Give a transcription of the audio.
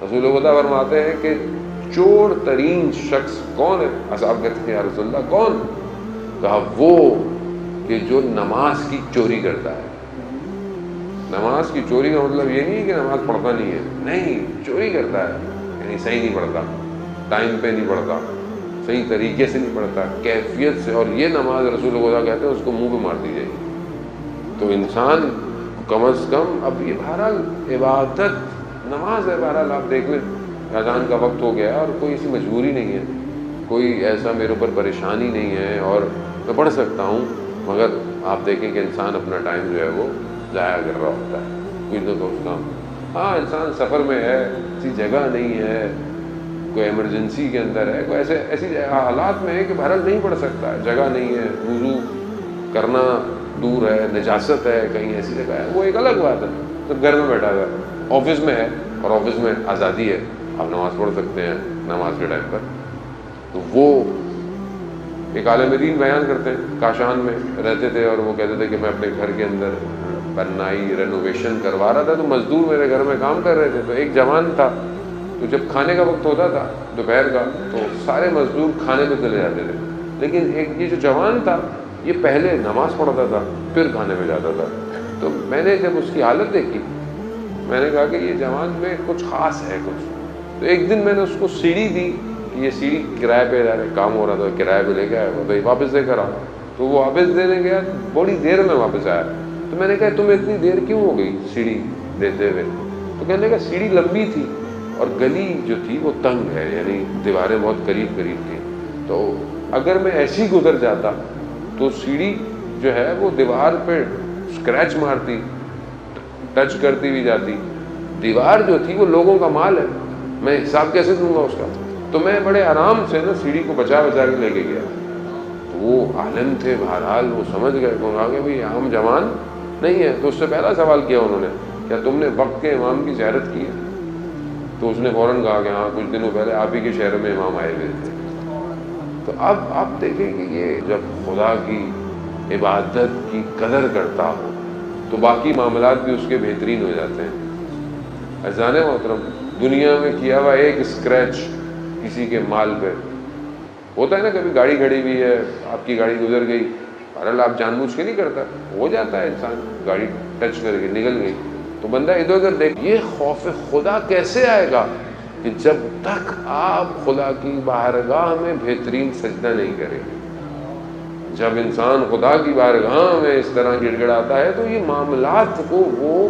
رسول خدا فرماتے ہیں کہ چور ترین شخص کون ہے؟ اصحاب کہتے ہیں یا رسول اللہ کون؟ کہا وہ کہ جو نماز کی چوری کرتا ہے۔ نماز کی چوری کا مطلب یہ نہیں کہ نماز پڑھتا نہیں ہے، نہیں، چوری کرتا ہے، یعنی صحیح نہیں پڑھتا، ٹائم پہ نہیں پڑھتا، صحیح طریقے سے نہیں پڑھتا، کیفیت سے، اور یہ نماز رسول خدا کہتے ہیں اس کو منہ پہ مار دی جائے گی۔ تو انسان کم از کم، اب یہ بہرحال عبادت نماز ہے، بہرحال آپ دیکھ لیں اذان کا وقت ہو گیا اور کوئی ایسی مجبوری نہیں ہے، کوئی ایسا میرے اوپر پریشانی نہیں ہے اور میں پڑھ سکتا ہوں، مگر آپ دیکھیں کہ انسان اپنا ٹائم جو ہے وہ ضائع کر رہا ہوتا ہے کوئی نہ کوئی کام۔ ہاں انسان سفر میں ہے، کسی جگہ نہیں ہے، کوئی ایمرجنسی کے اندر ہے، کوئی ایسی حالات میں ہے کہ بہرحال نہیں پڑھ سکتا ہے، جگہ نہیں ہے، وضو کرنا دور ہے، نجاست ہے، کہیں ایسی جگہ ہے، وہ ایک الگ بات ہے۔ تو گھر میں بیٹھا ہوا ہے، آفس میں ہے اور آفس میں آزادی ہے، آپ نماز پڑھ سکتے ہیں نماز کے ٹائم پر۔ تو وہ ایک عالم دین بیان کرتے ہیں، کاشان میں رہتے تھے اور وہ کہتے تھے کہ میں اپنے گھر کے اندر بنائی رینوویشن کروا رہا تھا، تو مزدور میرے گھر میں کام کر رہے تھے، تو ایک جوان تھا، تو جب کھانے کا وقت ہوتا تھا دوپہر کا تو سارے مزدور کھانے پہ چلے جاتے تھے، لیکن ایک یہ جو جوان تھا یہ پہلے نماز پڑھتا تھا پھر کھانے پہ جاتا تھا۔ تو میں نے جب اس کی حالت دیکھی میں نے کہا کہ یہ جوان میں کچھ خاص ہے کچھ۔ تو ایک دن میں نے اس کو سیڑھی دی کہ یہ سیڑھی کرائے پہ جا رہے، کام ہو رہا تھا کرائے پہ لے کے آیا وہ، تو واپس دے کر آؤ۔ تو وہ واپس دینے گیا، بڑی دیر میں واپس آیا، تو میں نے کہا تمہیں اتنی دیر کیوں ہو گئی سیڑھی دیتے ہوئے؟ تو کہنے کا سیڑھی لمبی تھی اور گلی جو تھی وہ تنگ ہے، یعنی دیواریں بہت قریب قریب تھیں، تو اگر میں ایسی گزر جاتا تو سیڑھی جو ہے وہ دیوار پہ اسکریچ مارتی، ٹچ کرتی بھی جاتی، دیوار جو تھی وہ لوگوں کا مال ہے، میں حساب کیسے دوں گا اس کا؟ تو میں بڑے آرام سے نا سیڑھی کو بچا کے لے کے گیا۔ تو وہ عالم تھے، بہرحال وہ سمجھ گئے، کہا کہ بھئی عام جوان نہیں ہے۔ تو اس سے پہلا سوال کیا انہوں نے، کیا تم نے وقت کے امام کی زیارت کی ہے؟ تو اس نے فوراً کہا کہ ہاں کچھ دنوں پہلے آپ ہی کے شہر میں امام آئے ہوئے تھے۔ تو اب آپ دیکھیں کہ یہ جب خدا کی عبادت کی قدر کرتا ہو تو باقی معاملات بھی اس کے بہترین ہو جاتے ہیں۔ عزیزان محترم، دنیا میں کیا ہوا ایک اسکریچ کسی کے مال پہ ہوتا ہے نا، کبھی گاڑی کھڑی ہوئی ہے، آپ کی گاڑی گزر گئی، بہرحال آپ جان بوجھ کے نہیں کرتا، ہو جاتا ہے، انسان گاڑی ٹچ کر کے نکل گئی، تو بندہ ادھر ادھر دیکھ۔ یہ خوف خدا کیسے آئے گا کہ جب تک آپ خدا کی بارگاہ میں بہترین سجدہ نہیں کریں گے۔ جب انسان خدا کی بارگاہ میں اس طرح گڑ گڑاتا ہے تو یہ معاملات کو وہ